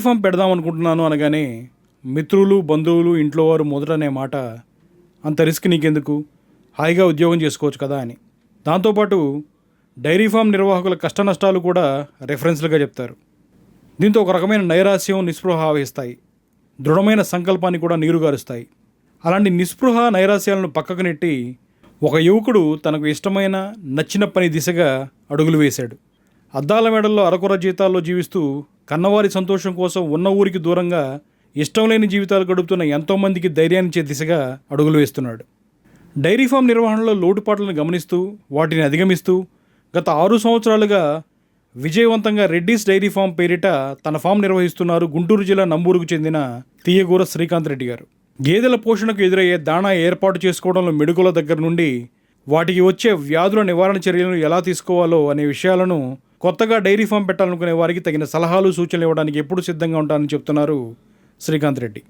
Form పెడదాం అనుకుంటున్నాను అనగానే మిత్రులు, బంధువులు, ఇంట్లో వారు మొదటనే మాట, అంత రిస్క్ నీకెందుకు, హాయిగా ఉద్యోగం చేసుకోవచ్చు కదా అని. దాంతోపాటు డైరీ ఫామ్ నిర్వాహకుల కష్ట నష్టాలు కూడా రెఫరెన్స్లుగా చెప్తారు. దీంతో ఒక రకమైన నైరాశ్యం, నిస్పృహ ఆవహిస్తాయి. దృఢమైన సంకల్పాన్ని కూడా నీరుగారుస్తాయి. అలాంటి నిస్పృహ, నైరాశ్యాలను పక్కకు నెట్టి ఒక యువకుడు తనకు ఇష్టమైన, నచ్చిన పని దిశగా అడుగులు వేశాడు. అద్దాల మేడల్లో అరకొర జీతాల్లో జీవిస్తూ కన్నవారి సంతోషం కోసం ఉన్న ఊరికి దూరంగా ఇష్టం లేని జీవితాలు గడుపుతున్న ఎంతోమందికి ధైర్యాన్నిచ్చే దిశగా అడుగులు వేస్తున్నాడు. డైరీ ఫామ్ నిర్వహణలో లోటుపాట్లను గమనిస్తూ వాటిని అధిగమిస్తూ గత 6 సంవత్సరాలుగా విజయవంతంగా రెడ్డిస్ డైరీ ఫామ్ పేరిట తన ఫామ్ నిర్వహిస్తున్నారు గుంటూరు జిల్లా నంబూరుకు చెందిన తీయగూర శ్రీకాంత్ రెడ్డి గారు. గేదెల పోషణకు ఎదురయ్యే దాణా ఏర్పాటు చేసుకోవడంలో మెడుకుల దగ్గర నుండి వాటికి వచ్చే వ్యాధుల నివారణ చర్యలను ఎలా తీసుకోవాలో అనే విషయాలను కొత్తగా డైరీ ఫామ్ పెట్టాలనుకునే వారికి తగిన సలహాలు, సూచనలు ఇవ్వడానికి ఎప్పుడు సిద్ధంగా ఉంటానని చెప్తున్నారు శ్రీకాంత్ రెడ్డి.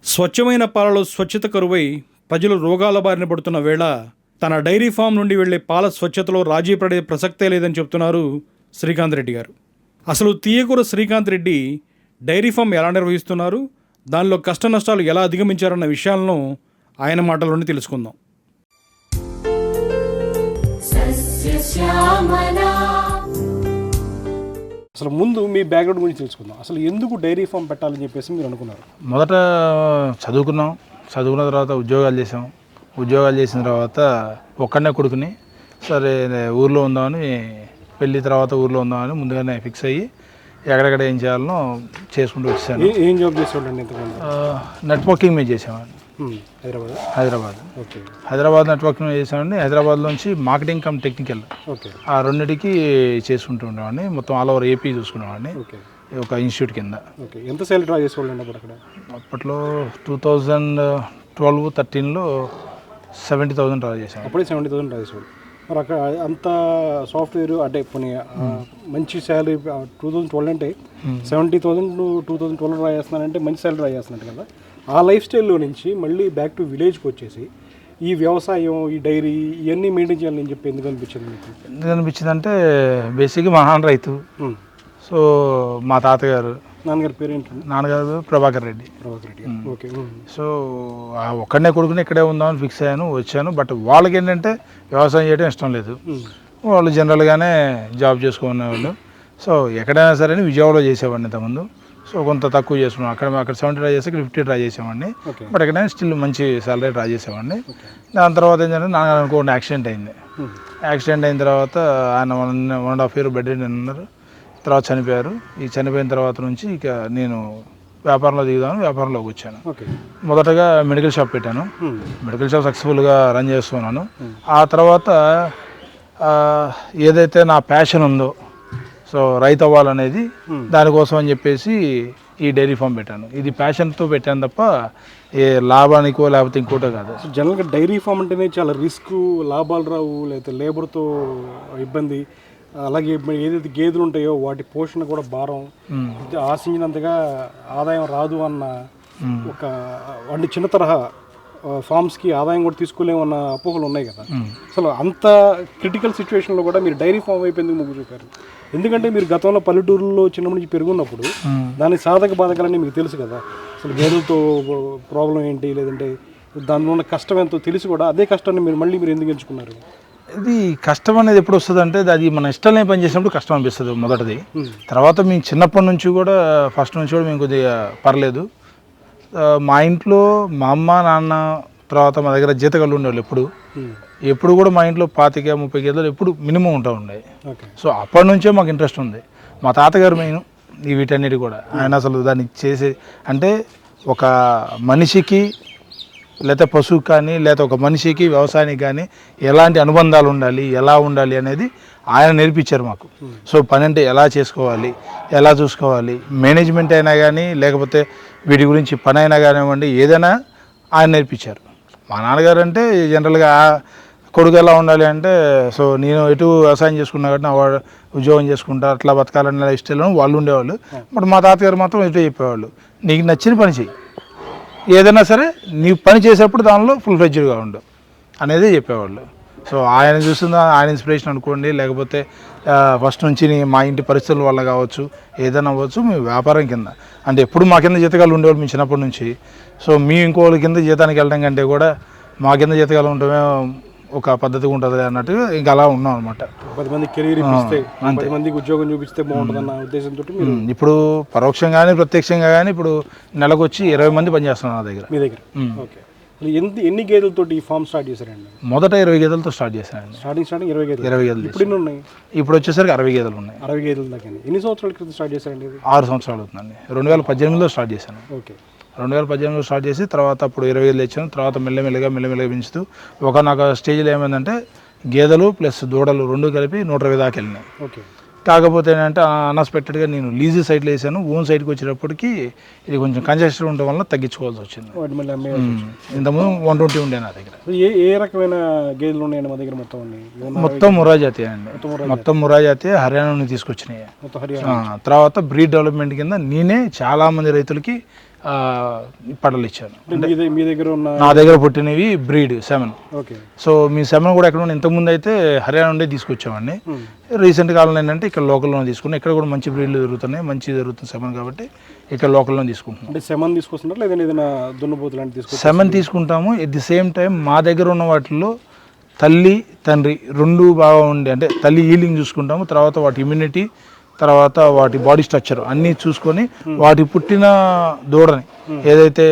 స్వచ్ఛమైన పాలలో స్వచ్ఛత కరువై ప్రజలు రోగాల బారిన పడుతున్న వేళ తన డైరీ ఫామ్ నుండి వెళ్లే పాల స్వచ్ఛతలో రాజీ పడే ప్రసక్తే లేదని చెప్తున్నారు శ్రీకాంత్ రెడ్డి గారు. అసలు తీయకూర శ్రీకాంత్ రెడ్డి డైరీ ఫామ్ ఎలా నిర్వహిస్తున్నారు, దానిలో కష్ట నష్టాలు ఎలా అధిగమించారన్న విషయాలను ఆయన మాటల్లోనే తెలుసుకుందాం. అసలు ముందు మీ బ్యాక్గ్రౌండ్ గురించి తెలుసుకుందాం. అసలు ఎందుకు డైరీ ఫామ్ పెట్టాలని చెప్పేసి మీరు అనుకున్నారు? మొదట చదువుకున్న తర్వాత ఉద్యోగాలు చేసిన తర్వాత ఒక్కడనే కొడుకుని సరే ఊర్లో ఉందామని, పెళ్ళి తర్వాత ఊర్లో ఉందామని ముందుగానే ఫిక్స్ అయ్యి ఎక్కడెక్కడ ఏం చేయాలనో చేసుకుంటూ వచ్చాను. ఏం జాబ్ చేసేవాళ్ళండి? నెట్వర్కింగ్ మీద చేసామండి. హైదరాబాద్ నెట్వర్కింగ్ చేసామండి. హైదరాబాద్లోంచి మార్కెటింగ్ కమ్ టెక్నికల్ ఆ రెండింటికి చేసుకుంటూ ఉండేవాడిని. మొత్తం ఆల్ ఓవర్ ఏపీ చూసుకునేవాడిని ఒక ఇన్స్టిట్యూట్ కింద. ఎంత సేల్ డ్రా చేసేవాళ్ళండి అక్కడ? అప్పట్లో 2012-13లో 70,000 డ్రా చేసాం. అప్పుడే 70,000 డ్రా చేసేవాళ్ళు. మరి అక్కడ అంత సాఫ్ట్వేర్ అంటే కొన్ని మంచి శాలరీ 2012 అంటే 70,000 2012 డ్రా చేస్తున్నానంటే మంచి శాలరీ డ్రా చేస్తున్నట్టు కదా. ఆ లైఫ్ స్టైల్లో నుంచి మళ్ళీ బ్యాక్ టు విలేజ్కి వచ్చేసి ఈ వ్యవసాయం, ఈ డైరీ ఇవన్నీ మెయింటైన్ చేయాలని చెప్పి ఎందుకు అనిపించింది మీకు? ఎందుకు అనిపించింది అంటే బేసిక్గా మా నాన్న రైతు. సో మా నాన్నగారి పేరేంటి? నాన్నగారు ప్రభాకర్ రెడ్డి. ఓకే. సో ఒక్కడనే కొడుకుని ఇక్కడే ఉందామని ఫిక్స్ అయ్యాను, వచ్చాను. బట్ వాళ్ళకి ఏంటంటే వ్యవసాయం చేయడం ఇష్టం లేదు. వాళ్ళు జనరల్గానే జాబ్ చేసుకునేవాళ్ళు. సో ఎక్కడైనా సరే విజయవాడలో చేసేవాడిని ఇంతకుముందు. సో కొంత తక్కువ చేసుకున్నాం. అక్కడ 70 ట్రై చేస్తే 50 ట్రై చేసేవాడిని. బట్ ఎక్కడైనా స్టిల్ మంచి సాలరీ ట్రై చేసేవాడిని. దాని తర్వాత ఏంటంటే నాకు అనుకోండి యాక్సిడెంట్ అయింది. యాక్సిడెంట్ అయిన తర్వాత ఆయన 1.5 year బెడ్ రెడీ ఉన్నారు. తర్వాత చనిపోయారు. ఈ చనిపోయిన తర్వాత నుంచి ఇక నేను వ్యాపారంలో దిగుదామని వ్యాపారంలోకి వచ్చాను. మొదటగా మెడికల్ షాప్ పెట్టాను. మెడికల్ షాప్ సక్సెస్ఫుల్గా రన్ చేస్తున్నాను. ఆ తర్వాత ఏదైతే నా ప్యాషన్ ఉందో, సో రైతు అవ్వాలనేది, దానికోసం అని చెప్పేసి ఈ డైరీ ఫామ్ పెట్టాను. ఇది ప్యాషన్తో పెట్టాను తప్ప ఏ లాభానికో లేకపోతే ఇంకోటో కాదు. జనరల్గా డైరీ ఫామ్ అంటేనే చాలా రిస్క్, లాభాలు రావు, లేకపోతే లేబర్తో ఇబ్బంది, అలాగే ఏదైతే గేదెలు ఉంటాయో వాటి పోషణ కూడా భారం, ఆశించినంతగా ఆదాయం రాదు అన్న ఒక అంటే చిన్న తరహా ఫార్మ్స్కి ఆదాయం కూడా తీసుకోలేమన్న అపోహలు ఉన్నాయి కదా. అసలు అంత క్రిటికల్ సిచ్యువేషన్లో కూడా మీరు డైరీ ఫామ్ వైపు ఎందుకు మొగ్గు చూపారు? ఎందుకంటే మీరు గతంలో పల్లెటూరులో చిన్నప్పటి నుంచి పెరుగున్నప్పుడు దాని సాధక బాధకాలన్నీ మీకు తెలుసు కదా. అసలు గేదెలతో ప్రాబ్లం ఏంటి, లేదంటే దానిలో ఉన్న కష్టం ఎంతో తెలిసి కూడా అదే కష్టాన్ని మీరు ఎందుకు ఎంచుకున్నారు? ఇది కష్టం అనేది ఎప్పుడు వస్తుంది అంటే అది మన ఇష్టం లేని పని చేసినప్పుడు కష్టం అనిపిస్తుంది మొదటిది. తర్వాత మేము చిన్నప్పటి నుంచి కూడా ఫస్ట్ నుంచి కూడా మేము కొద్దిగా పర్లేదు. మా ఇంట్లో మా అమ్మ నాన్న తర్వాత మా దగ్గర జీతగాళ్ళు ఉండేవాళ్ళు. ఎప్పుడు కూడా మా ఇంట్లో 25-30 గేదెలు ఎప్పుడు మినిమం ఉంటా ఉన్నాయి. సో అప్పటి నుంచే మాకు ఇంట్రెస్ట్ ఉంది. మా తాతగారు మెయిన్ ఈ వీటన్నిటి కూడా ఆయన అసలు దాన్ని చేసే అంటే ఒక మనిషికి లేకపోతే పశువుకి కానీ లేకపోతే ఒక మనిషికి వ్యవసాయానికి కానీ ఎలాంటి అనుబంధాలు ఉండాలి, ఎలా ఉండాలి అనేది ఆయన నేర్పించారు మాకు. సో పని అంటే ఎలా చేసుకోవాలి, ఎలా చూసుకోవాలి, మేనేజ్మెంట్ అయినా కానీ లేకపోతే వీటి గురించి పని అయినా కానివ్వండి, ఏదైనా ఆయన నేర్పించారు. మా నాన్నగారు అంటే జనరల్గా కొడుకు ఎలా ఉండాలి అంటే, సో నేను ఎటు వ్యవసాయం చేసుకున్నా కాబట్టి నా ఉద్యోగం చేసుకుంటా అట్లా బతకాలనే ఇష్టం వాళ్ళు ఉండేవాళ్ళు. బట్ మా తాతగారు మాత్రం ఎటు చెప్పేవాళ్ళు, నీకు నచ్చిన పని చెయ్యి, ఏదైనా సరే నీ పని చేసేప్పుడు దానిలో ఫుల్ ఫ్లెడ్జ్డ్గా ఉండు అనేది చెప్పేవాళ్ళు. సో ఆయన చూస్తున్న ఆయన ఇన్స్పిరేషన్ అనుకోండి, లేకపోతే ఫస్ట్ నుంచి మా ఇంటి పరిస్థితుల వల్ల కావచ్చు, ఏదైనా అవ్వచ్చు, మీ వ్యాపారం కింద అంటే ఎప్పుడు మా కింద జీతగాలు ఉండేవాళ్ళు మీ చిన్నప్పటి నుంచి. సో మీ ఇంకోళ్ళ కింద జీతానికి వెళ్ళడం కంటే కూడా మా కింద జీతగాలు ఉండటమే ఒక పద్ధతిగా ఉంటుంది అన్నట్టుగా ఇంకా అలా ఉన్నాం అనమాట. 10 మంది కెరీర్ ఇప్పిస్తే 10 మందికి ఉద్యోగం చూపిస్తే బాగుంటుందన్న ఉద్దేశంతో ఇప్పుడు పరోక్షంగా కానీ ప్రత్యక్షంగా కానీ ఇప్పుడు నెలకు వచ్చి 20 మంది పనిచేస్తున్నారు నా దగ్గర. మీ దగ్గర ఓకే. ఎన్ని గేదెలతో ఈ ఫామ్ స్టార్ట్ చేశారండి? మొదట 20 గేదెలతో స్టార్ట్ చేశానండి. స్టార్టింగ్ 20 గేదెలు. 20 గేదెలు ఇప్పుడు ఎన్ని ఉన్నాయి? ఇప్పుడు వచ్చేసరికి 60 గేదెలు ఉన్నాయి. 60 గేదెల దాకా. ఎన్ని సంవత్సరాల క్రితం స్టార్ట్ చేశారండి? 6 సంవత్సరాలు అవుతుందండి. 2018లో స్టార్ట్ చేశాను. ఓకే. 2018లో స్టార్ట్ చేసి తర్వాత అప్పుడు 20 గేదెలు తెచ్చాను. తర్వాత మెల్లమెల్లగా పెంచుతూ నాకు స్టేజ్లో ఏమైందంటే గేదెలు ప్లస్ దూడలు 2 కలిపి 120 దాకా వెళ్ళినాయి. ఓకే. కాకపోతే ఏంటంటే అన్ఎక్స్పెక్టెడ్గా నేను లీజీ సైట్లో వేసాను. ఓన్ సైట్కి వచ్చేటప్పటికి ఇది కొంచెం కంజెస్టెడ్ ఉండడం వల్ల తగ్గించుకోవాల్సి వచ్చింది. ఇంతకుముందు 120 ఉండే నా దగ్గర. ఏ రకమైన గేదెలు ఉన్నాయండి మా దగ్గర? మొత్తం ముర్రా జాతి అండి. మొత్తం ముర్రా జాతి హర్యానా నుంచి తీసుకొచ్చినాయి. తర్వాత బ్రీడ్ డెవలప్మెంట్ కింద నేనే చాలా మంది రైతులకి పడలు ఇచ్చాను. మీ దగ్గర ఉన్న నా దగ్గర పుట్టినవి బ్రీడ్ 7. ఓకే. సో మీ 7 కూడా ఎక్కడ ఇంతకుముందు అయితే హర్యానా నుండే తీసుకొచ్చామండి. రీసెంట్ కాలంలో ఏంటంటే ఇక్కడ లోకల్లో తీసుకున్నాం. ఇక్కడ కూడా మంచి బ్రీడ్లు దొరుకుతున్నాయి, మంచి జరుగుతుంది 7 కాబట్టి ఇక్కడ లోకల్లో తీసుకుంటున్నాం. అంటే 7 తీసుకొస్తున్నారు లేదా ఏదైనా దున్నపోతు లాంటి తీసుకుంటాం? 7 తీసుకుంటాము. ఎట్ ది సేమ్ టైం మా దగ్గర ఉన్న వాటిల్లో తల్లి తండ్రి 2 బాగా ఉండే, అంటే తల్లి ఈలింగ్ చూసుకుంటాము, తర్వాత వాటి ఇమ్యూనిటీ, తర్వాత వాటి బాడీ స్ట్రక్చర్ అన్నీ చూసుకొని వాటి పుట్టిన దూడని ఏదైతే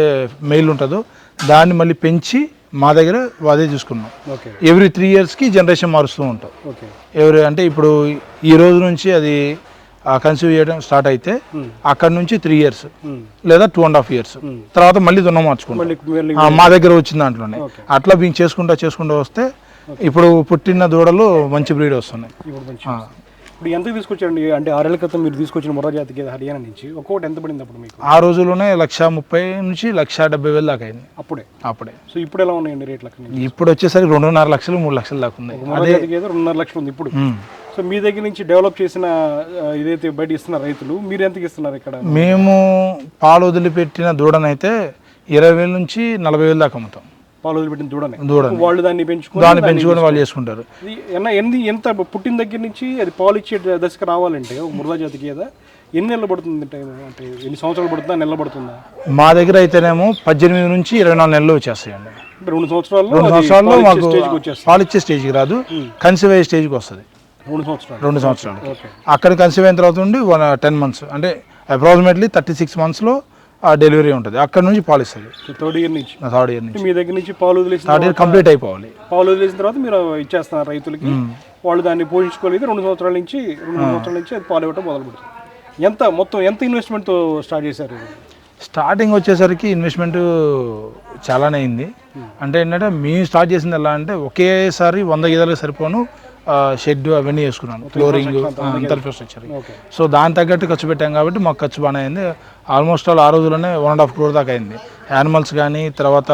మెయిల్ ఉంటుందో దాన్ని మళ్ళీ పెంచి మా దగ్గర అదే చూసుకున్నాం. ఎవ్రీ 3 ఇయర్స్కి జనరేషన్ మారుస్తూ ఉంటాం. అంటే ఇప్పుడు ఈ రోజు నుంచి అది కన్సీవ్ చేయడం స్టార్ట్ అయితే అక్కడ నుంచి 3 ఇయర్స్ లేదా 2.5 ఇయర్స్ తర్వాత మళ్ళీ దున్న మార్చుకుంటాం మా దగ్గర వచ్చిన దాంట్లోనే. అట్లా మేము చేసుకుంటూ వస్తే ఇప్పుడు పుట్టిన దూడలు మంచి బ్రీడ్ వస్తున్నాయి. ఇప్పుడు ఎంత తీసుకొచ్చారండి? అంటే 6 ఏళ్ల క్రితం మీరు తీసుకొచ్చిన ముర్రా జాతి గేదె హర్యానా నుంచి ఒక్కొక్కటి ఎంత పడింది అప్పుడు మీకు? ఆ రోజుల్లోనే 1,30,000 నుంచి 1,70,000 దాకా అయింది. అప్పుడే. సో ఇప్పుడు ఎలా ఉన్నాయండి రేట్లు? ఇప్పుడు వచ్చేసరికి 2.5 లక్షలు 3 లక్షలు దాకా ఉంది. అదే 2.5 లక్షలు ఉంది ఇప్పుడు. సో మీ దగ్గర నుంచి డెవలప్ చేసిన ఇదైతే బయట ఇస్తున్నారు రైతులు, మీరు ఎంతకి ఇస్తున్నారు ఇక్కడ? మేము పాలు వదిలిపెట్టిన దూడనైతే 20,000 నుంచి 40,000 దాకా అమ్ముతాం. పాలు వదిలిపెట్టిన దూడని వాళ్ళు దాన్ని పెంచుకొని వాళ్ళు చేసుకుంటారు. ఎంత పుట్టిన దగ్గర నుంచి అది పాలు ఇచ్చే దశకు రావాలంటే ముర్రా జాతి గేదె ఎన్ని నెలలు పడుతుంది? అంటే ఎన్ని సంవత్సరాలు పడుతుందా, నెలలు పడుతుందా? మా దగ్గర అయితేనేమో 18 నుంచి 24 నెలలు వచ్చేస్తాయండి. 2 సంవత్సరాల్లో మాకు పాలు ఇచ్చే స్టేజ్కి రాదు, కన్సీవ్ అయ్యే స్టేజ్కి వస్తుంది. 2 సంవత్సరాలు అక్కడ కన్సీవ్ అయిన తర్వాత ఉండి 10 మంత్స్ అంటే అప్రాక్సిమేట్లీ 36 మంత్స్లో డెలివరీ ఉంటుంది. అక్కడ నుంచి పాలు ఇస్తుంది. థర్డ్ ఇయర్ నుంచి మీ దగ్గర నుంచి పాలు వదిలేసిన కంప్లీట్ అయిపోవాలి. పాలు వదిలేసిన తర్వాత మీరు ఇచ్చేస్తున్నారు రైతులకి. వాళ్ళు దాన్ని పోషించుకోలేదు. 2 సంవత్సరాల నుంచి అది పాలు ఇవ్వటం మొదలు పెడుతుంది. మొత్తం ఎంత ఇన్వెస్ట్మెంట్తో స్టార్ట్ చేశారు? స్టార్టింగ్ వచ్చేసరికి ఇన్వెస్ట్మెంట్ చాలానే అయింది. అంటే ఏంటంటే మేము స్టార్ట్ చేసింది ఎలా అంటే ఒకేసారి 100 గేదెలకు సరిపోను షెడ్ అవన్నీ వేసుకున్నాను, ఫ్లోరింగ్ అంతా ఇన్ఫ్రాస్ట్రక్చర్. సో దాని తగ్గట్టు ఖర్చు పెట్టాం కాబట్టి మాకు ఖర్చు బాగానే అయింది. ఆల్మోస్ట్ ఆ రోజుల్లోనే 1.5 crore దాకా అయింది. యానిమల్స్ కానీ, తర్వాత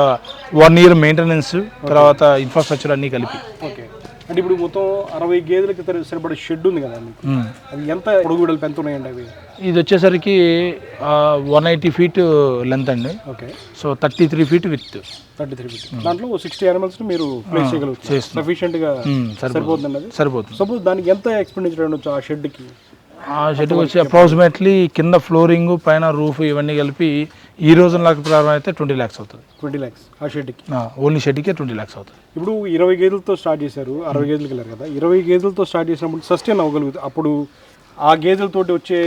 1 year మెయింటెనెన్స్, తర్వాత ఇన్ఫ్రాస్ట్రక్చర్ అన్నీ కలిపి. అంటే ఇప్పుడు మొత్తం 60 గేదెలకి సరిపడే షెడ్ ఉంది కదా మీకు, అది ఎంత పొడుగు వెడల్పు ఎంత ఉన్నాయండి అవి? ఇది వచ్చేసరికి 180 feet లెంత్ అండి. Okay. So 33 feet with. 33 feet. దాంట్లో 60 animals మీరు ప్లేస్ చేయగలుగుతారు. సఫిషియెంట్గా సరిపోతుందండి అది? సరిపోతుంది. సపోజ్ దానికి ఎంత ఎక్స్పెండిచర్ ఉండొచ్చు ఆ షెడ్కి? ఆ షెడ్కి వచ్చి అప్రాక్సిమేట్లీ కింద ఫ్లోరింగ్, పైన రూఫ్ ఇవన్నీ కలిపి ఈ రోజు నాకు ప్రారంభం అయితే 20 lakhs అవుతుంది. 20 lakhs ఆ షెడ్కి? ఓన్లీ షెడ్కే 20 lakhs అవుతుంది. ఇప్పుడు 20 గేదెలతో స్టార్ట్ చేశారు, 60 గేదెలకి వెళ్ళారు కదా. 20 గేదెలతో స్టార్ట్ చేసినప్పుడు సస్టైన్ అవ్వగలుగుతుంది. అప్పుడు ఆ గేదెలతోటి వచ్చే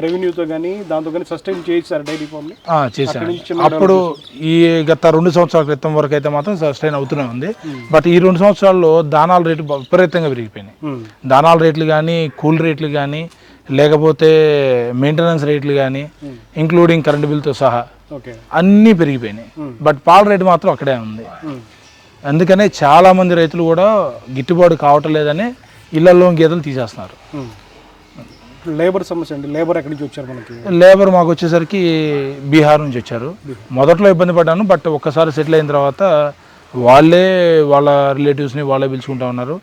రెవెన్యూతో కానీ దాంతో కానీ సస్టైన్ చేశారు డైరీ ఫామ్ని? చేశాను. అప్పుడు ఈ గత 2 సంవత్సరాల క్రితం వరకు అయితే మాత్రం సస్టైన్ అవుతూనే ఉంది. బట్ ఈ 2 సంవత్సరాల్లో దానాల రేట్లు విపరీతంగా పెరిగిపోయినాయి. దానాల రేట్లు కానీ, కూల్ రేట్లు కానీ, లేకపోతే మెయింటెనెన్స్ రేట్లు కానీ, ఇంక్లూడింగ్ కరెంట్ బిల్తో సహా అన్నీ పెరిగిపోయినాయి. బట్ పాల రేటు మాత్రం అక్కడే ఉంది. అందుకనే చాలామంది రైతులు కూడా గిట్టుబాటు కావటం లేదని ఇళ్లలో గేదెలు తీసేస్తున్నారు. లేబర్ సమస్య అండి. లేబర్ ఎక్కడి నుంచి వచ్చారు మనకి? లేబర్ మాకు వచ్చేసరికి బీహార్ నుంచి వచ్చారు. మొదట్లో ఇబ్బంది పడ్డాను, బట్ ఒక్కసారి సెటిల్ అయిన తర్వాత వాళ్ళే వాళ్ళ రిలేటివ్స్ని వాళ్ళే పిలుచుకుంటా ఉన్నారు.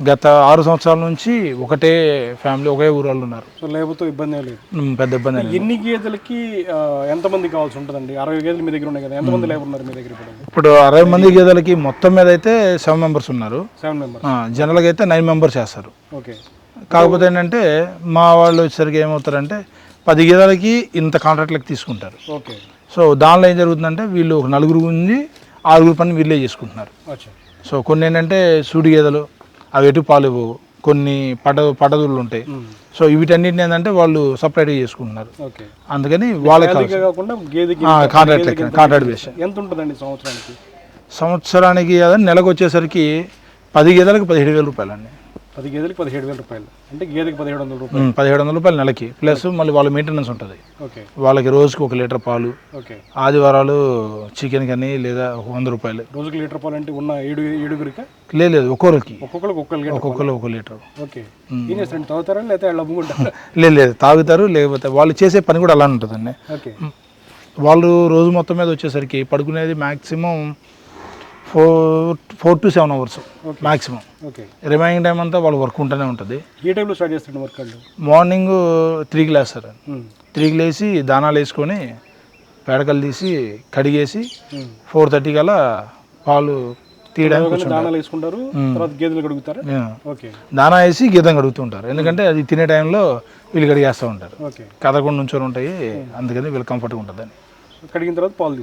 గత 6 సంవత్సరాల నుంచి ఒకటే ఫ్యామిలీ ఒకే ఊరు వాళ్ళు ఉన్నారు. సో లేకపోతే ఇబ్బంది లేదు. పెద్ద ఇబ్బంది లేదు. ఎన్ని గేదెలకి ఎంతమంది కావాల్సి ఉంటుందండి? 60 గేదెలు మీ దగ్గర ఉన్నాయి కదా, ఎంతమంది లేబర్ ఉన్నారు మీ దగ్గర? ఇప్పుడు 60 మంది గేదెలకి మొత్తం మీద అయితే 7 మెంబర్స్ ఉన్నారు. 7 మెంబర్స్. జనరల్గా అయితే 9 మెంబర్స్ చేస్తారు. ఓకే. కాకపోతే ఏంటంటే మా వాళ్ళు వచ్చేసరికి ఏమవుతారంటే 10 గేదెలకి ఇంత కాంట్రాక్ట్లకి తీసుకుంటారు. ఓకే. సో దానిలో ఏం జరుగుతుందంటే వీళ్ళు ఒక 4 ఉంది, 6 పని వీళ్ళే చేసుకుంటున్నారు. సో కొన్ని ఏంటంటే సూడి గేదెలు అవి ఎటు పాలు ఇవ్వవు, కొన్ని పడదుళ్ళు ఉంటాయి. సో వీటన్నిటిని ఏంటంటే వాళ్ళు సపరేట్గా చేసుకుంటున్నారు. అందుకని వాళ్ళకి కాంట్రాక్ట్ బేస్. ఎంత ఉంటుందండి సంవత్సరానికి అదని నెలకు వచ్చేసరికి 10 గేదెలకు 17,000 రూపాయలు అండి. 10 గేదెలకు 17,000 రూపాయలు అంటే గేదెకి 1,700 రూపాయలు. 1,700 రూపాయలు నెలకి, ప్లస్ మళ్ళీ వాళ్ళ మెయింటెనెన్స్ ఉంటుంది. వాళ్ళకి రోజుకి 1 లీటర్ పాలు, ఆదివారాలు చికెన్ కానీ లేదా 100 రూపాయలు. రోజుకి లీటర్ పాలు అంటే ఉన్న 7 లేదు, ఒక్కొక్కరికి 1 లీటర్. ఓకే. ఏం చేస్తారండి, తాగుతారా లేకపోతే అమ్ముకుంటారా? లేదు తాగుతారు, లేకపోతే వాళ్ళు చేసే పని కూడా అలానే ఉంటుందండి. వాళ్ళు రోజు మొత్తం మీద వచ్చేసరికి పడుకునేది maximum 4 to 7 hours maximum. Remaining time అంతా వాళ్ళు వర్క్ ఉంటూనే ఉంటుంది. ఏ టైంలో స్టార్ట్ చేస్తారు వర్క్ అండి? మార్నింగ్ 3కి లేస్తారు. 3కి లేచి దానాలు వేసుకొని పేడకలు తీసి కడిగేసి 4:30 కల్లా పాలు తీయడానికి దానాలు వేసుకుంటారు. గేదెలు కడుగుతారు. దానా వేసి గేదెలు కడుగుతుంటారు. ఎందుకంటే అది తినే టైంలో వీళ్ళు కడిగేస్తూ ఉంటారు. కదకుండా నుంచొని ఉంటాయి, అందుకని వీళ్ళు కంఫర్ట్గా ఉంటుందని. కడిగిన తర్వాత పాలు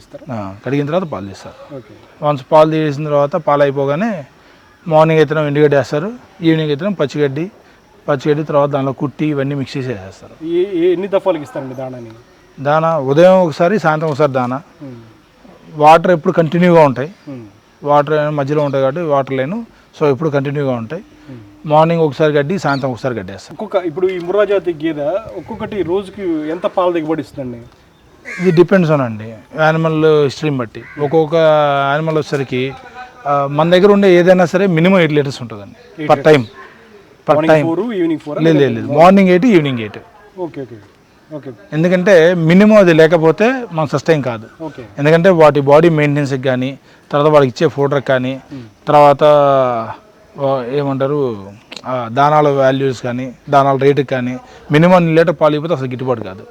తీస్తారు. వన్స్ పాలు తీసిన తర్వాత పాలు అయిపోగానే మార్నింగ్ అయితే ఎండుగడ్డి వేస్తారు, ఈవినింగ్ అయితే పచ్చిగడ్డి తర్వాత దానిలో కుట్టి ఇవన్నీ మిక్స్ చేసి వేసేస్తారు. ఎన్ని దఫాలకి ఇస్తారండి దానాని? దానా ఉదయం ఒకసారి, సాయంత్రం ఒకసారి దానా. వాటర్ ఎప్పుడు కంటిన్యూగా ఉంటాయి, వాటర్ మధ్యలో ఉంటాయి కాబట్టి వాటర్ లేను, సో ఎప్పుడు కంటిన్యూగా ఉంటాయి. మార్నింగ్ ఒకసారి గడ్డి, సాయంత్రం ఒకసారి గడ్డి వేస్తాం. ఇప్పుడు ఈ ముర్రా జాతి గేదె ఒక్కొక్కటి రోజుకి ఎంత పాలు దిగుబడి ఇస్తుందండి? ఇది డిపెండ్స్ ఆన్ అండి యానిమల్ హిస్టరీని బట్టి. ఒక్కొక్క యానిమల్ వచ్చేసరికి మన దగ్గర ఉండే ఏదైనా సరే మినిమం 8 లీటర్స్ ఉంటుందండి పర్ టైం. లేదు, మార్నింగ్ 8, ఈవినింగ్ 8. ఎందుకంటే మినిమం అది లేకపోతే మనం సస్టైన్ కాదు. ఎందుకంటే వాటి బాడీ మెయింటెనెన్స్కి కానీ, తర్వాత వాడికి ఇచ్చే ఫోడర్కి కానీ, తర్వాత ఏమంటారు దానాల వాల్యూస్ కానీ, దానాల రేటుకి కానీ మినిమం లీటర్ పాలు ఇవ్వకపోతే అసలు గిట్టుబాటు కాదు.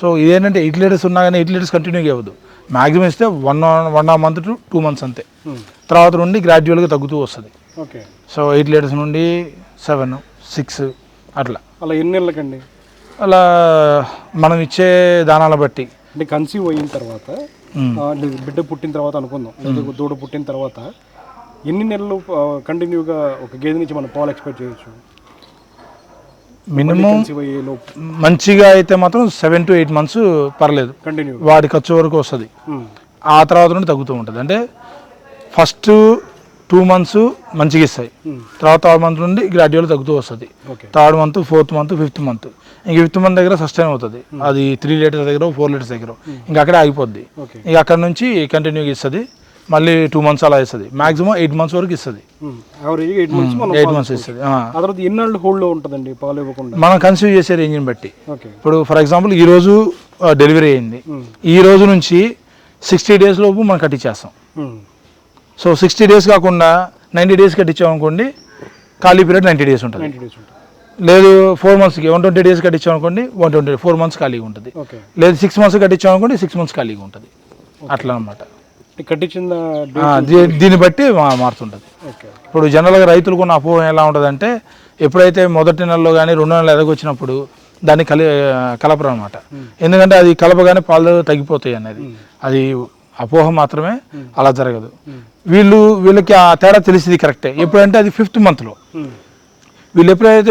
సో ఇదేంటంటే 8 లీటర్స్ ఉన్నా కానీ 8 లీటర్స్ కంటిన్యూగా ఇవ్వదు. మ్యాక్సిమం ఇస్తే 1.5 month to 2 months అంతే. తర్వాత నుండి గ్రాడ్యువల్గా తగ్గుతూ వస్తుంది. సో 8 లీటర్స్ నుండి 7, 6 అట్లా. అలా ఎన్ని నెలలకండి? అలా మనం ఇచ్చే దానాల బట్టి. అంటే కన్సీవ్ అయిన తర్వాత, బిడ్డ పుట్టిన తర్వాత అనుకుందాం, లేదా దూడ పుట్టిన తర్వాత ఎన్ని నెలలు కంటిన్యూగా ఒక గేదె నుంచి మనం పాలు ఎక్స్పెక్ట్ చేయొచ్చు? మినిమం మంచిగా అయితే మాత్రం 7 to 8 months పర్లేదు, వాడి ఖర్చు వరకు వస్తుంది. ఆ తర్వాత నుండి తగ్గుతూ ఉంటుంది. అంటే ఫస్ట్ 2 months మంచిగా ఇస్తాయి, తర్వాత 3rd month నుండి గ్రాడ్యువల్ తగ్గుతూ వస్తుంది. 3rd month, 4th month, 5th month, ఇంక 5th month దగ్గర సస్టైన్ అవుతుంది. అది 3 లీటర్స్ దగ్గర, 4 లీటర్స్ దగ్గర ఇంకా అక్కడే ఆగిపోద్ది. ఇక అక్కడ నుంచి కంటిన్యూగా ఇస్తుంది. మళ్ళీ 2 months అలా ఇస్తుంది. మాక్సిమం 8 months వరకు ఇస్తుంది. 8 months ఇస్తుంది. మనం కన్సీవ్ చేసే రేంజ్ని బట్టి. ఇప్పుడు ఫర్ ఎగ్జాంపుల్ ఈ రోజు డెలివరీ అయింది, ఈ రోజు నుంచి 60 days లోపు మనం కట్టించేస్తాం. సో 60 days కాకుండా 90 days కట్టించామనుకోండి, ఖాళీ పీరియడ్ 90 days ఉంటుంది. లేదు 4 monthsకి 120 days కట్టించామనుకోండి, 4 months ఖాళీగా ఉంటుంది. లేదు 6 months కట్టించామనుకోండి, 6 months ఖాళీగా ఉంటుంది. అట్లా అన్నమాట. కట్టించిన దీన్ని బట్టి మారుతుంటుంది. ఇప్పుడు జనరల్గా రైతులకు ఉన్న అపోహ ఎలా ఉంటుందంటే, ఎప్పుడైతే మొదటి నెలలో కానీ 2వ నెలలో ఎదగొచ్చినప్పుడు దాన్ని కలపరు అనమాట. ఎందుకంటే అది కలపగానే పాలు తగ్గిపోతాయి అనేది. అది అపోహ మాత్రమే, అలా జరగదు. వీళ్ళకి ఆ తేడా తెలిసింది కరెక్టే. ఎప్పుడంటే అది 5th monthలో. వీళ్ళు ఎప్పుడైతే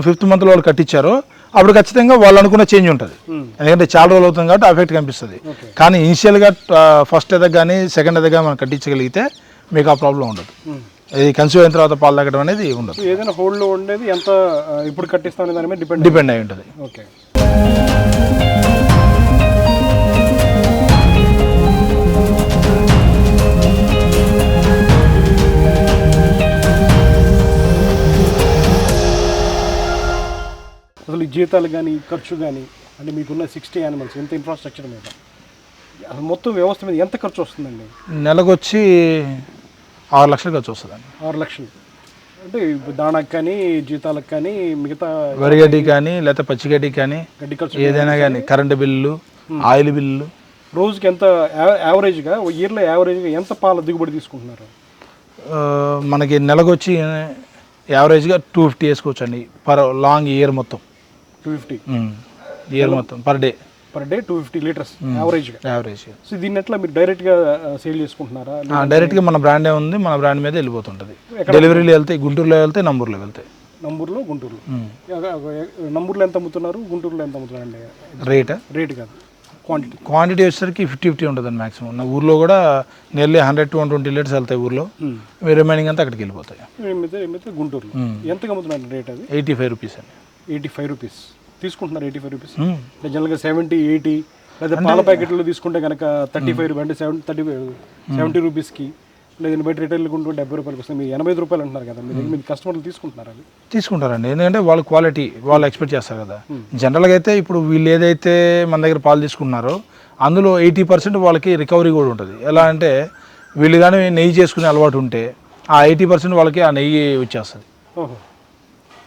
5th monthలో వాళ్ళు కట్టించారో అప్పుడు ఖచ్చితంగా వాళ్ళు అనుకున్న చేంజ్ ఉంటుంది. ఎందుకంటే చాలా రోజులు అవుతుంది కాబట్టి ఎఫెక్ట్ కనిపిస్తుంది. కానీ ఇనిషియల్గా ఫస్ట్ ఎదగ కానీ సెకండ్ ఎదగ మనం కట్టించగలిగితే మీకు ఆ ప్రాబ్లం ఉండదు. ఇది కన్సీవ్ అయిన తర్వాత పాలు తగ్గడం అనేది ఉండదు. ఏదైనా హోల్డ్లో ఉండేది ఎంత ఇప్పుడు కట్టిస్తామనే దాని మీద డిపెండ్ అయి ఉంటుంది. ఓకే. అసలు జీతాలు కానీ ఖర్చు కానీ, అంటే మీకున్న 60 యానిమల్స్ ఎంత ఇన్ఫ్రాస్ట్రక్చర్ మీద, అసలు మొత్తం వ్యవస్థ మీద ఎంత ఖర్చు వస్తుందండి? నెలకొచ్చి 6 లక్షలు ఖర్చు వస్తుందండి. 6 లక్షలు అంటే దానాకు కానీ జీతాలకు కానీ మిగతా వరిగడ్డి కానీ లేకపోతే పచ్చిగడ్డి కానీ గడ్డి ఖర్చు ఏదైనా కానీ కరెంటు బిల్లు, ఆయిల్ బిల్లు. రోజుకి ఎంత యావరేజ్గా ఇయర్లో యావరేజ్గా ఎంత పాల దిగుబడి తీసుకుంటున్నారు? మనకి నెలకు వచ్చి యావరేజ్గా 250 వేసుకోవచ్చు అండి పర్ లాంగ్ ఇయర్ మొత్తం. 250 ఇయర్ మొత్తం పర్ డే 250 లీటర్స్ యావరేజ్గా. సో దీన్ని ఎట్లా మీరు డైరెక్ట్గా సేల్ చేసుకుంటున్నారా? డైరెక్ట్గా మన బ్రాండే ఉంది, మన బ్రాండ్ మీద వెళ్ళిపోతుంటుంది. డెలివరీలో వెళ్తాయి, గుంటూరులో వెళ్తాయి, నంబూరులో వెళ్తాయి. నంబూరులో, గుంటూరులో. నంబూరులో ఎంత అమ్ముతున్నారు, గుంటూరులో ఎంత అమ్ముతున్నారు అండి? రేట్ కాదు, క్వాంటిటీ వచ్చేసరికి 50-50 ఉంటుందండి మ్యాక్సిమం. నా ఊర్లో కూడా నియర్లీ 100 to 120 లీటర్స్ వెళ్తాయి ఊర్లో, రిమైనింగ్ అంతా అక్కడికి వెళ్ళిపోతాయి. గుంటూరులో ఎంతకు అమ్ముతున్నారు రేట్? అది 85 రూపీస్ అండి. 85 రూపీస్ తీసుకుంటున్నారు. 85 రూపీస్ జనరల్గా 70-80, లేదా పాల ప్యాకెట్లు తీసుకుంటే కనుక 35 అంటే 70 రూపీస్కి, లేదంటే బయట రిటైల్ కొంటూ 70 రూపాయలకి వస్తుంది. మీరు 85 రూపాయలు అంటున్నారు కదా, మీరు కస్టమర్లు తీసుకుంటున్నారు? అది తీసుకుంటారండి, ఎందుకంటే వాళ్ళ క్వాలిటీ వాళ్ళు ఎక్స్పెక్ట్ చేస్తారు కదా. జనరల్గా అయితే ఇప్పుడు వీళ్ళు ఏదైతే మన దగ్గర పాలు తీసుకుంటున్నారో అందులో 80% వాళ్ళకి రికవరీ కూడా ఉంటుంది. ఎలా అంటే వీళ్ళు కానీ నెయ్యి చేసుకునే అలవాటు ఉంటే ఆ 80% వాళ్ళకి ఆ నెయ్యి వచ్చేస్తుంది.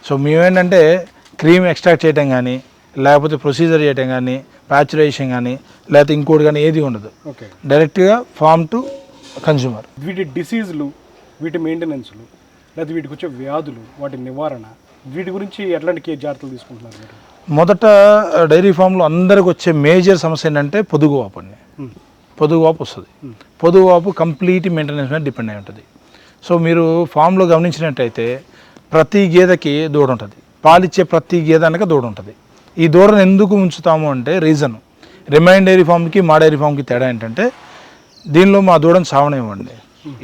సో మేమేంటంటే క్రీమ్ ఎక్స్ట్రాక్ట్ చేయడం కానీ, లేకపోతే ప్రొసీజర్ చేయడం కానీ, ప్యాచురైజేషన్ కానీ, లేకపోతే ఇంకోటి కానీ ఏది ఉండదు. డైరెక్ట్గా ఫార్మ్ టు కన్జ్యూమర్. వీటి డిసీజులు, వీటి మెయింటెనెన్స్లు, లేదా వీటికి వచ్చే వ్యాధులు, వాటి నివారణ, వీటి గురించి ఎట్లాంటి జాగ్రత్తలు తీసుకుంటున్నారు మీరు? మొదట డైరీ ఫామ్లో అందరికి వచ్చే మేజర్ సమస్య ఏంటంటే పొదుగువాపు అండి. పొదుగువాపు వస్తుంది. పొదుగువాపు కంప్లీట్ మెయింటెనెన్స్ మీద డిపెండ్ అయి ఉంటుంది. సో మీరు ఫామ్లో గమనించినట్టయితే ప్రతి గేదెకి దూడ ఉంటుంది, పాలిచ్చే ప్రతి గేదె అనక దూడ ఉంటుంది. ఈ దూడను ఎందుకు ఉంచుతాము అంటే రీజన్, రిమైన్ డైరీ ఫామ్కి మా డైరీ ఫామ్కి తేడా ఏంటంటే దీనిలో మా దూడను చావనివ్వండి.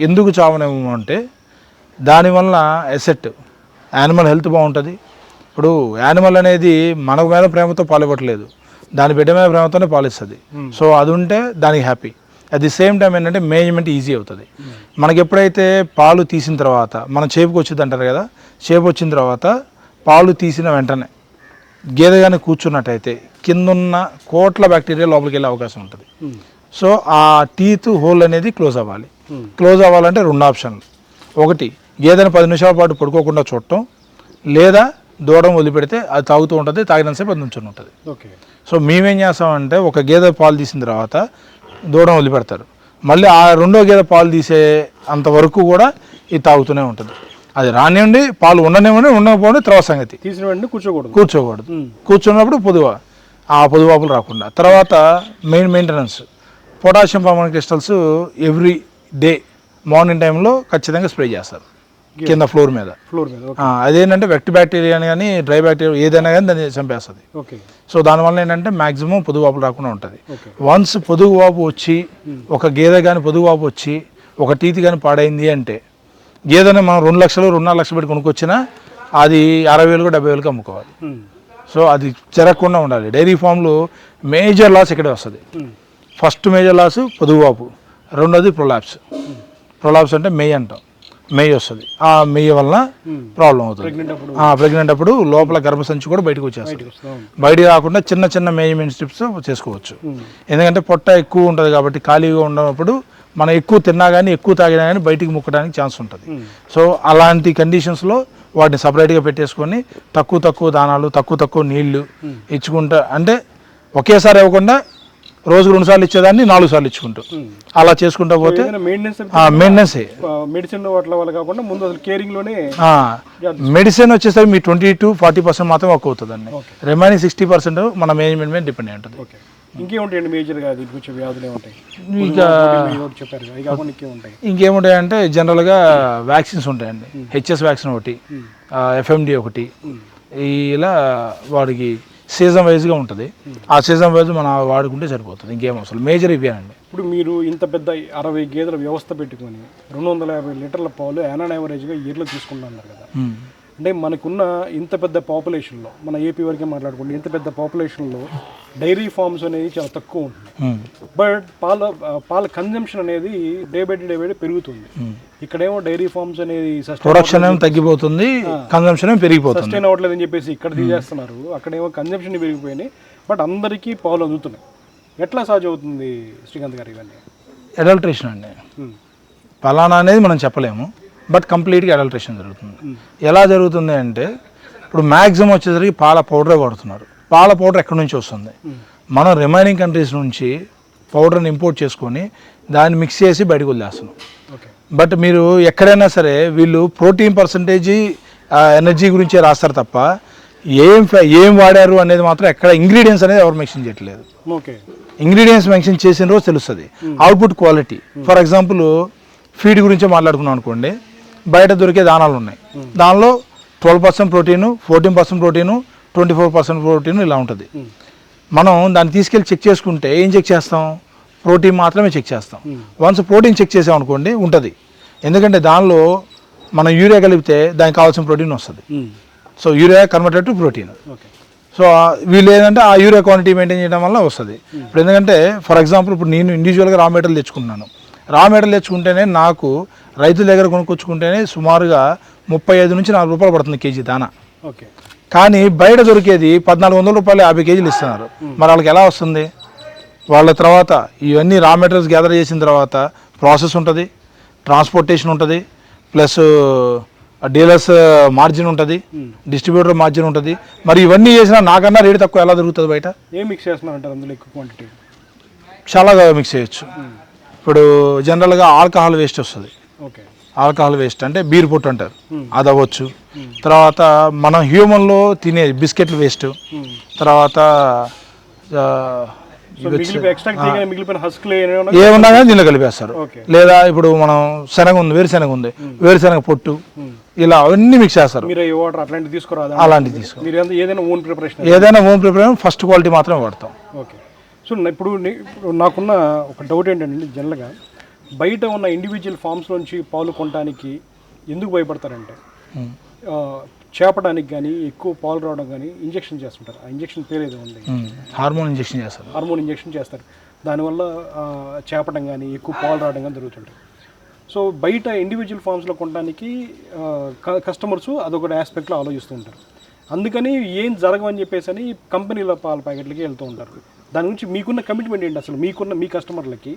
ఎందుకు చావనివ్వము అంటే దానివల్ల ఎసెట్ యానిమల్ హెల్త్ బాగుంటుంది. ఇప్పుడు యానిమల్ అనేది మన మీద ప్రేమతో పాలివ్వట్లేదు, దాని బిడ్డ మీద ప్రేమతోనే పాలిస్తుంది. సో అది ఉంటే దానికి happy. At the same time ఏంటంటే మేనేజ్మెంట్ ఈజీ అవుతుంది. మనకి ఎప్పుడైతే పాలు తీసిన తర్వాత మనం చేపుకి వచ్చింది అంటారు కదా, చేపు వచ్చిన తర్వాత పాలు తీసిన వెంటనే గేదె కానీ కూర్చున్నట్టయితే కిందున్న కోట్ల బ్యాక్టీరియా లోపలికి వెళ్ళే అవకాశం ఉంటుంది. సో ఆ టీత్ హోల్ అనేది క్లోజ్ అవ్వాలి. క్లోజ్ అవ్వాలంటే 2 ఆప్షన్లు. ఒకటి, గేదెని 10 నిమిషాల పాటు పడుకోకుండా చూడటం, లేదా దూడం వదిలిపెడితే అది తాగుతూ ఉంటుంది, తాగినంతసేపు అది నుంచుని ఉంటుంది. సో మేమేం చేస్తామంటే ఒక గేదె పాలు తీసిన తర్వాత దూడం వదిలిపెడతారు, మళ్ళీ ఆ రెండో గేదె పాలు తీసే అంతవరకు కూడా ఇది తాగుతూనే ఉంటుంది. అది రానివ్వండి, పాలు ఉండనివ్వండి, ఉండకపోండి, తర్వాత సంగతి. తీసిన వెంటనే కూర్చోకూడదు. కూర్చున్నప్పుడు పొదువాపులు రాకుండా. తర్వాత maintenance, potassium permanent crystals every day morning టైంలో ఖచ్చితంగా స్ప్రే చేస్తారు కింద ఫ్లోర్ మీద. అదేంటంటే వెట్ బ్యాక్టీరియా కానీ డ్రై బ్యాక్టీరియా ఏదైనా కానీ దాన్ని చంపేస్తుంది. సో దానివల్ల ఏంటంటే మ్యాక్సిమం పొదుగువాపులు రాకుండా ఉంటుంది. వన్స్ పొదుగువాపు వచ్చి ఒక గేదె కానీ పొదుగువాపు వచ్చి ఒక టీత్ కానీ పాడైంది అంటే గేదెని మనం 2 లక్షలు 2.5 లక్షలు పెట్టి కొనుక్కొచ్చినా అది 60,000 70,000 అమ్ముకోవాలి. సో అది జరగకుండా ఉండాలి. డైరీ ఫామ్లో మేజర్ లాస్ ఇక్కడే వస్తుంది. ఫస్ట్ మేజర్ లాస్ పొదుగువాపు, రెండోది ప్రొలాప్స్ అంటే మెయ్యి అంటాం, మెయ్యి వస్తుంది. ఆ మెయ్యి వలన ప్రాబ్లం అవుతుంది. ప్రెగ్నెంట్ అప్పుడు లోపల గర్భసంచి కూడా బయటకు వచ్చేస్తుంది. బయటికి రాకుండా చిన్న చిన్న మేనేజ్మెంట్ స్టెప్స్ చేసుకోవచ్చు. ఎందుకంటే పొట్ట ఎక్కువ ఉంటుంది కాబట్టి ఖాళీగా ఉన్నప్పుడు మనం ఎక్కువ తిన్నా కానీ ఎక్కువ తాగినా కానీ బయటికి ముక్కడానికి ఛాన్స్ ఉంటుంది. సో అలాంటి కండిషన్స్లో వాటిని సపరేట్గా పెట్టేసుకొని తక్కువ దానాలు, తక్కువ నీళ్లు ఇచ్చుకుంటా, అంటే ఒకేసారి ఇవ్వకుండా రోజుకు 2 సార్లు ఇచ్చేదాన్ని 4 సార్లు ఇచ్చుకుంటూ అలా చేసుకుంటా పోతే మెయింటెనెన్స్. మెడిసిన్ వచ్చేసరికి మీ 20 to 40% మాత్రం వర్క్ అవుతుందండి. రిమైనింగ్ 60% మన మేనేజ్మెంట్ మీద డిపెండ్ అయి ఉంటుంది. ఇంకేముంటాయండి మేజర్గా వ్యాధులు ఏముంటాయి? ఇంకేముంటాయంటే జనరల్గా వ్యాక్సిన్స్ ఉంటాయండి. హెచ్ఎస్ వ్యాక్సిన్ ఒకటి, ఎఫ్ఎండి ఒకటి, ఇలా వాడికి సీజన్ వైజ్గా ఉంటుంది. ఆ సీజన్ వైజ్ మనం వాడుకుంటే సరిపోతుంది, ఇంకేం అవసరం. మేజర్ ఇవేనండి. ఇప్పుడు మీరు ఇంత పెద్ద 60 గేదెల వ్యవస్థ పెట్టుకొని 250 లీటర్ల పాలు యావరేజ్గా ఇయర్లో తీసుకుంటున్నారు కదా, అంటే మనకున్న ఇంత పెద్ద పాపులేషన్లో, మన ఏపీ వరకే మాట్లాడుకుంటే ఇంత పెద్ద పాపులేషన్లో డైరీ ఫార్మ్స్ అనేది చాలా తక్కువ ఉంటుంది. బట్ పాల కన్జంప్షన్ అనేది డే బై డే పెరుగుతుంది. ఇక్కడేమో డైరీ ఫార్మ్స్ అనేది ప్రొడక్షన్ ఏమో తగ్గిపోతుంది, కన్జంప్షన్ పెరిగిపోతుంది. సస్టైన్ అవ్వట్లేదు అని చెప్పేసి ఇక్కడ తీసేస్తున్నారు, అక్కడేమో కన్జంప్షన్ పెరిగిపోయినాయి, బట్ అందరికీ పాలు అందుతున్నాయి. ఎట్లా సాధ్యం అవుతుంది శ్రీకాంత్ గారు ఇవన్నీ? అడల్ట్రేషన్ అండి. ఫలానా అనేది మనం చెప్పలేము, బట్ కంప్లీట్గా అడల్ట్రేషన్ జరుగుతుంది. ఎలా జరుగుతుంది అంటే ఇప్పుడు మ్యాక్సిమం వచ్చేసరికి పాల పౌడరే వాడుతున్నారు. పాల పౌడర్ ఎక్కడి నుంచి వస్తుంది? మనం రిమైనింగ్ కంట్రీస్ నుంచి పౌడర్ని ఇంపోర్ట్ చేసుకొని దాన్ని మిక్స్ చేసి బయటకు వదిలేస్తున్నాం. బట్ మీరు ఎక్కడైనా సరే వీళ్ళు ప్రోటీన్ పర్సంటేజ్ ఎనర్జీ గురించే రాస్తారు తప్ప ఏం వాడారు అనేది మాత్రం ఎక్కడ ఇంగ్రీడియంట్స్ అనేది ఎవరు మెన్షన్ చేయట్లేదు. ఇంగ్రీడియంట్స్ మెన్షన్ చేసిన రోజు తెలుస్తుంది. Output quality, for example feed గురించే మాట్లాడుకున్నాం అనుకోండి, బయట దొరికే దానాలు ఉన్నాయి, దానిలో 12% ప్రోటీను, 14% ప్రోటీను, 24% ప్రోటీన్ ఇలా ఉంటుంది. మనం దాన్ని తీసుకెళ్ళి చెక్ చేసుకుంటే ఏం చెక్ చేస్తాం? ప్రోటీన్ మాత్రమే చెక్ చేస్తాం. వన్స్ ప్రోటీన్ చెక్ చేసాం అనుకోండి ఉంటుంది, ఎందుకంటే దానిలో మనం యూరియా కలిపితే దానికి కావాల్సిన ప్రోటీన్ వస్తుంది. So urea converted to protein. So వీళ్ళు ఏంటంటే ఆ యూరియా క్వాంటిటీ మెయింటైన్ చేయడం వల్ల వస్తుంది. ఇప్పుడు ఎందుకంటే ఫర్ ఎగ్జాంపుల్ ఇప్పుడు నేను ఇండివిజువల్గా రా మెటీరియల్ తెచ్చుకున్నాను. రా మెటీరియల్ తెచ్చుకుంటేనే నాకు రైతుల దగ్గర కొనుక్కొచ్చుకుంటేనే సుమారుగా 35 నుంచి 40 రూపాయలు పడుతుంది కేజీ దానా. కానీ బయట దొరికేది 1400 రూపాయలు 50 కేజీలు ఇస్తున్నారు. మరి వాళ్ళకి ఎలా వస్తుంది? వాళ్ళ తర్వాత ఇవన్నీ రా మెటీరియల్స్ గ్యాదర్ చేసిన తర్వాత ప్రాసెస్ ఉంటుంది, ట్రాన్స్పోర్టేషన్ ఉంటుంది, ప్లస్ డీలర్స్ మార్జిన్ ఉంటుంది, డిస్ట్రిబ్యూటర్ మార్జిన్ ఉంటుంది. మరి ఇవన్నీ చేసినా నాకన్నా రేటు తక్కువ ఎలా దొరుకుతుంది బయట? ఏం మిక్స్ చేస్తున్నారంటారు అందులో ఎక్కువ క్వాంటిటీ? చాలా మిక్స్ చేయొచ్చు. ఇప్పుడు జనరల్గా ఆల్కహాల్ వేస్ట్ వస్తుంది. ఆల్కహాల్ వేస్ట్ అంటే బీర్ పొట్టు అంటారు, అది అవ్వచ్చు. తర్వాత మనం హ్యూమన్లో తినే బిస్కెట్లు వేస్ట్, తర్వాత ఏమన్నా కానీ దీనిలో కలిపేస్తారు. లేదా ఇప్పుడు మనం శనగ ఉంది, వేరుశెనగ ఉంది, వేరుశెనగ పొట్టు, ఇలా అవన్నీ మిక్స్ చేస్తారు. అలాంటివి తీసుకో, ఏదైనా ఓన్ ప్రిపరేషన్ ఫస్ట్ క్వాలిటీ మాత్రమే వాడతాం. సో ఇప్పుడు నాకున్న ఒక డౌట్ ఏంటంటే, జనరల్గా బయట ఉన్న ఇండివిజువల్ ఫార్మ్స్ నుంచి పాలు కొనడానికి ఎందుకు భయపడతారంటే, చేపడానికి కానీ ఎక్కువ పాలు రావడం కానీ ఇంజెక్షన్ చేస్తుంటారు. ఆ ఇంజెక్షన్ పేరు ఏదో ఉంది, హార్మోన్ ఇంజెక్షన్ చేస్తారు. హార్మోన్ ఇంజెక్షన్ చేస్తారు. దానివల్ల చేపడం కానీ ఎక్కువ పాలు రావడం కానీ జరుగుతుంటాయి. సో బయట ఇండివిజువల్ ఫార్మ్స్లో కొనడానికి కస్టమర్స్ అదొకటి ఆస్పెక్ట్లో ఆలోచిస్తూ ఉంటారు. అందుకని ఏం జరగవని చెప్పేసి అని కంపెనీల పాల ప్యాకెట్లకి వెళ్తూ ఉంటారు. దాని గురించి మీకున్న కమిట్మెంట్ ఏంటి? అసలు మీ కస్టమర్లకి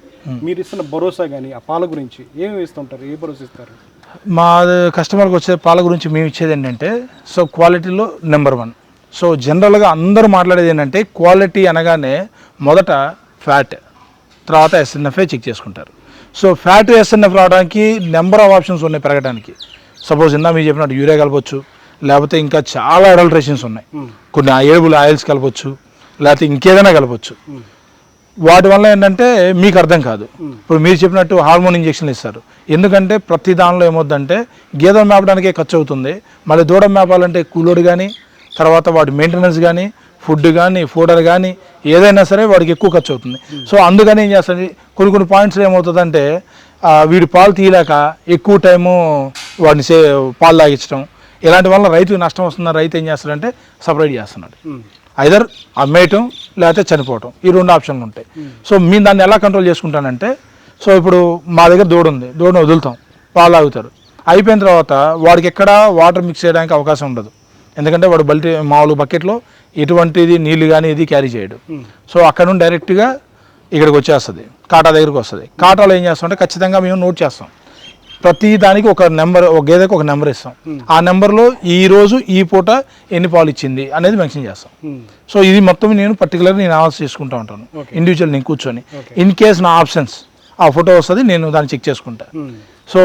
మీరు ఇస్తున్న భరోసా కానీ ఆ పాల గురించి ఏమి ఇస్తుంటారు? ఏ భరోసా ఇస్తారు? మా కస్టమర్కి వచ్చే పాల గురించి మేము ఇచ్చేది ఏంటంటే, సో క్వాలిటీలో నెంబర్ 1. సో జనరల్గా అందరూ మాట్లాడేది ఏంటంటే, క్వాలిటీ అనగానే మొదట ఫ్యాట్, తర్వాత ఎస్ఎన్ఎఫ్ఏ చెక్ చేసుకుంటారు. సో ఫ్యాట్ ఎస్ఎన్ఎఫ్ రావడానికి నెంబర్ ఆఫ్ ఆప్షన్స్ ఉన్నాయి పెరగడానికి. సపోజ్ ఇందా మీరు చెప్పినట్టు యూరియా కలపచ్చు, లేకపోతే ఇంకా చాలా అడల్ట్రేషన్స్ ఉన్నాయి, కొన్ని ఏబుల్ ఆయిల్స్ కలపచ్చు, లేకపోతే ఇంకేదైనా కలపచ్చు. వాటి వల్ల ఏంటంటే మీకు అర్థం కాదు. ఇప్పుడు మీరు చెప్పినట్టు హార్మోన్ ఇంజెక్షన్లు ఇస్తారు. ఎందుకంటే ప్రతి దానిలో ఏమవుతుందంటే గేదెలు మేపడానికే ఖర్చు అవుతుంది, మళ్ళీ దూడ మేపాలంటే కూలోడు కానీ, తర్వాత వాటి మెయింటెనెన్స్ కానీ, ఫుడ్ కానీ, ఫోడర్ కానీ ఏదైనా సరే వాడికి ఎక్కువ ఖర్చు అవుతుంది. సో అందుకని ఏం చేస్తుంది, కొన్ని పాయింట్స్లో ఏమవుతుందంటే వీడి పాలు తీయలేక ఎక్కువ టైము వాడిని పాలు తాగించడం, ఇలాంటి వల్ల రైతుకి నష్టం వస్తున్న రైతు ఏం చేస్తాడంటే సపరేట్ చేస్తున్నాడు. ఐదర్ అమ్మేయటం లేకపోతే చనిపోవటం, ఈ 2 ఆప్షన్లు ఉంటాయి. సో మేము దాన్ని ఎలా కంట్రోల్ చేసుకుంటానంటే, సో ఇప్పుడు మా దగ్గర దూడ ఉంది, దూడను వదులుతాం, పాలు తాగుతారు, అయిపోయిన తర్వాత వాడికి ఎక్కడ వాటర్ మిక్స్ చేయడానికి అవకాశం ఉండదు. ఎందుకంటే వాడు మామూలు బకెట్లో ఎటువంటిది నీళ్ళు కానీ ఇది క్యారీ చేయడు. సో అక్కడ నుండి డైరెక్ట్గా ఇక్కడికి వచ్చేస్తుంది, కాటా దగ్గరికి వస్తుంది. కాటాలో ఏం చేస్తామంటే ఖచ్చితంగా మేము నోట్ చేస్తాం. ప్రతి దానికి ఒక నెంబర్, ఒక గేదెకి ఒక నెంబర్ ఇస్తాం. ఆ నెంబర్లో ఈ రోజు ఈ పూట ఎన్ని పాలు ఇచ్చింది అనేది మెన్షన్ చేస్తాం. సో ఇది మొత్తం నేను పర్టికులర్గా నేను అనాలిసిస్ చేసుకుంటూ ఉంటాను ఇండివిజువల్, నేను కూర్చొని. ఇన్ కేస్ నా ఆప్షన్స్ ఆ ఫోటో వస్తుంది, నేను దాన్ని చెక్ చేసుకుంటా. సో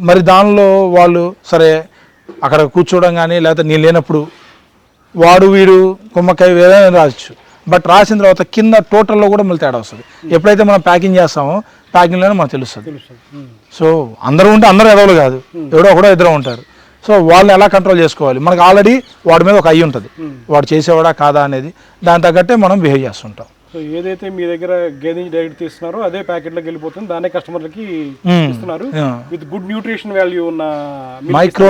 మరి దానిలో వాళ్ళు సరే అక్కడ కూర్చోవడం కానీ, లేకపోతే నేను లేనప్పుడు వాడు వీడు కొమ్మకాయ ఏదైనా రావచ్చు, బట్ రాసిన తర్వాత కింద టోటల్లో కూడా మళ్ళీ తేడా వస్తుంది. ఎప్పుడైతే మనం ప్యాకింగ్ చేస్తామో ప్యాకింగ్లోనే మనకు తెలుస్తుంది. సో అందరూ ఉంటే అందరూ ఎదవలు కాదు, ఎవడో ఒకడో ఇద్దరు ఉంటారు. సో వాళ్ళని ఎలా కంట్రోల్ చేసుకోవాలి, మనకు ఆల్రెడీ వాడి మీద ఒక ఐ ఉంటుంది, వాడు చేసేవాడా కాదా అనేది. దాని తగ్గట్టే మనం బిహేవ్ చేస్తుంటాం. సో ఏదైతే మీ దగ్గర గేదె డైరెక్ట్ తీస్తున్నారో అదే ప్యాకెట్లోకి వెళ్ళిపోతుంది, దాన్నే కస్టమర్లకి ఇస్తున్నారు విత్ గుడ్ న్యూట్రిషన్ వాల్యూ ఉన్న మైక్రో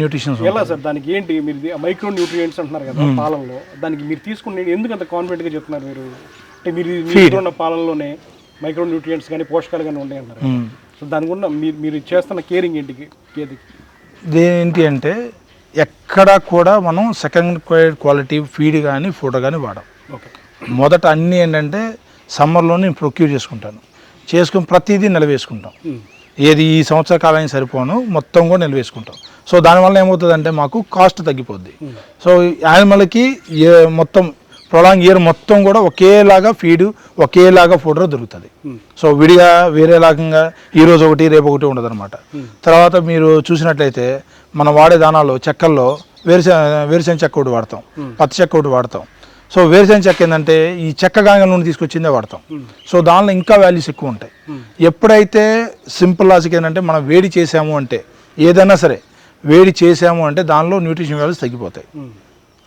న్యూట్రిషన్స్. ఎలా సార్ దానికి ఏంటి మీరు మైక్రో న్యూట్రియంట్స్ అంటున్నారు కదా పాలల్లో, దానికి మీరు తీసుకుని ఎందుకు అంత కాన్ఫిడెంట్గా చెప్తున్నారు మీరు? అంటే మీరు ఉన్న పాలల్లోనే మైక్రో న్యూట్రియంట్స్ కానీ పోషకాలు కానీ ఉంటాయి అంటారు. సో దాని గురించి మీరు చేస్తున్న కేరింగ్ ఏంటి గేదెకి? ఏంటి అంటే ఎక్కడ కూడా మనం సెకండ్ క్వాలిటీ ఫీడ్ కానీ ఫుడ్ కానీ వాడం. మొదట అన్నీ ఏంటంటే సమ్మర్లో నేను ప్రొక్యూర్ చేసుకుంటాను, చేసుకుని ప్రతిదీ నిలవేసుకుంటాం. ఏది ఈ సంవత్సర కాలానికి సరిపోను మొత్తం కూడా నిల్వ వేసుకుంటాం. సో దానివల్ల ఏమవుతుందంటే మాకు కాస్ట్ తగ్గిపోద్ది. సో యానిమల్కి మొత్తం ప్రొలాంగ్ ఇయర్ మొత్తం కూడా ఒకేలాగా ఫీడ్ ఒకేలాగా ఫుడ్ దొరుకుతుంది. సో విడిగా వేరే లాగా ఈరోజు ఒకటి రేపు ఒకటి ఉండదు అనమాట. తర్వాత మీరు చూసినట్లయితే మనం వాడే దానాల్లో చెక్కల్లో వేరుశెనగ చెక్క ఒకటి వాడతాం, పత్తి చెక్క ఒకటి వాడతాం. సో వేరుశెనగ చెక్క ఏంటంటే ఈ చెక్క గాంగ నూనె తీసుకొచ్చిందే వాడతాం. సో దానిలో ఇంకా వాల్యూస్ ఎక్కువ ఉంటాయి. ఎప్పుడైతే సింపుల్ లాజిక్ ఏంటంటే మనం వేడి చేసాము అంటే ఏదైనా సరే వేడి చేసాము అంటే దానిలో న్యూట్రిషన్ వాల్యూస్ తగ్గిపోతాయి.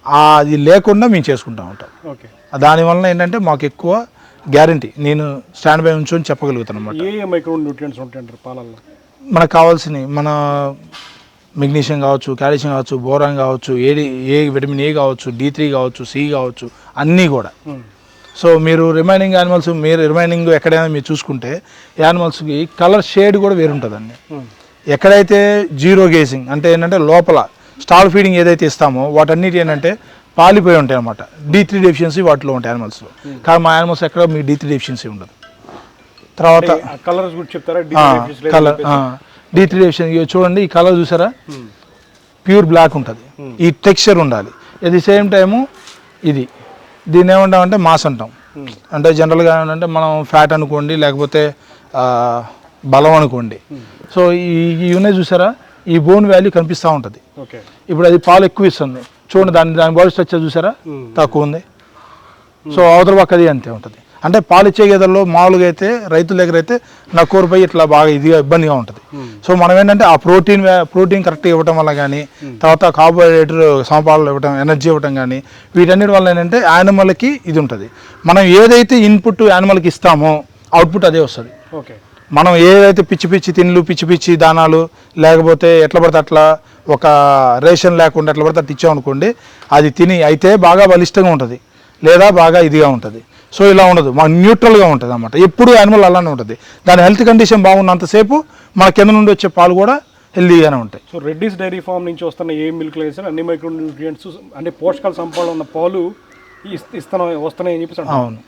అది లేకుండా మేము చేసుకుంటూ ఉంటాం. దానివల్ల ఏంటంటే మాకు ఎక్కువ గ్యారంటీ నేను స్టాండ్ బై ఉంచుకొని చెప్పగలుగుతాను అనమాట. మనకు కావాల్సినవి మన మెగ్నీషియం కావచ్చు, కాల్షియం కావచ్చు, బోరాన్ కావచ్చు, విటమిన్ ఏ కావచ్చు, D3 కావచ్చు, C కావచ్చు, అన్నీ కూడా. సో మీరు రిమైనింగ్ యానిమల్స్ రిమైనింగ్ ఎక్కడైనా మీరు చూసుకుంటే యానిమల్స్కి కలర్ షేడ్ కూడా వేరుంటుందండి. ఎక్కడైతే జీరో గేజింగ్ అంటే ఏంటంటే లోపల స్టాల్ ఫీడింగ్ ఏదైతే ఇస్తామో వాటన్నిటి ఏంటంటే పాలిపోయి ఉంటాయి అనమాట. D3 డెఫిషియన్సీ వాటిలో ఉంటాయి యానిమల్స్లో. కానీ మా యానిమల్స్ ఎక్కడ మీ D3 డెఫిషియన్సీ ఉండదు. తర్వాత కలర్స్ కూడా చెప్తారా? కలర్ D3 డెఫిషియన్సీ చూడండి, ఈ కలర్ చూసారా ప్యూర్ బ్లాక్ ఉంటుంది. ఈ టెక్స్చర్ ఉండాలి. ఎట్ ది సేమ్ టైము దీన్ని ఏమంటామంటే మాస్ అంటాం. అంటే జనరల్గా ఏంటంటే మనం ఫ్యాట్ అనుకోండి లేకపోతే బలం అనుకోండి. సో ఈ ఉన్నాయి చూసారా, ఈ బోన్ వాల్యూ కనిపిస్తూ ఉంటుంది. ఇప్పుడు అది పాలు ఎక్కువ ఇస్తుంది చూడండి, దాని బాడీ స్ట్రక్చర్ చూసారా తక్కువ ఉంది. సో అవతల పక్క అది అంతే ఉంటుంది. అంటే పాలు ఇచ్చే గేదెల్లో మామూలుగా అయితే రైతుల దగ్గర అయితే నా కూరపై ఇట్లా బాగా ఇబ్బందిగా ఉంటుంది. సో మనం ఏంటంటే ఆ ప్రోటీన్ కరెక్ట్గా ఇవ్వటం వల్ల కానీ, తర్వాత కార్బోహైడ్రేట్ సమపాలు ఇవ్వటం, ఎనర్జీ ఇవ్వటం కానీ, వీటన్నిటి వల్ల ఏంటంటే యానిమల్కి ఇది ఉంటుంది. మనం ఏదైతే ఇన్పుట్ యానిమల్కి ఇస్తామో అవుట్పుట్ అదే వస్తుంది. మనం ఏదైతే పిచ్చి తిండ్లు పిచ్చి దానాలు లేకపోతే ఎట్లా పడితే అట్లా ఒక రేషన్ లేకుండా ఎట్లా పడితే అట్లా ఇచ్చామనుకోండి, అది తిని అయితే బాగా బలిష్టంగా ఉంటుంది లేదా బాగా ఇదిగా ఉంటుంది. సో ఇలా ఉండదు, మాకు న్యూట్రల్గా ఉంటుంది అన్నమాట. ఎప్పుడు యానిమల్ అలానే ఉంటుంది. దాని హెల్త్ కండిషన్ బాగున్నంతసేపు మన కింద నుండి వచ్చే పాలు కూడా హెల్తీగానే ఉంటాయి. సో రెడ్డిస్ డైరీ ఫామ్ నుంచి వస్తున్న ఏ మిల్క్ వేసినా అన్ని మైక్రోన్యూట్రియంట్స్ అంటే పోషకాల సంపద ఉన్న పాలు వస్తున్నాయని చెప్పేసి. అవును.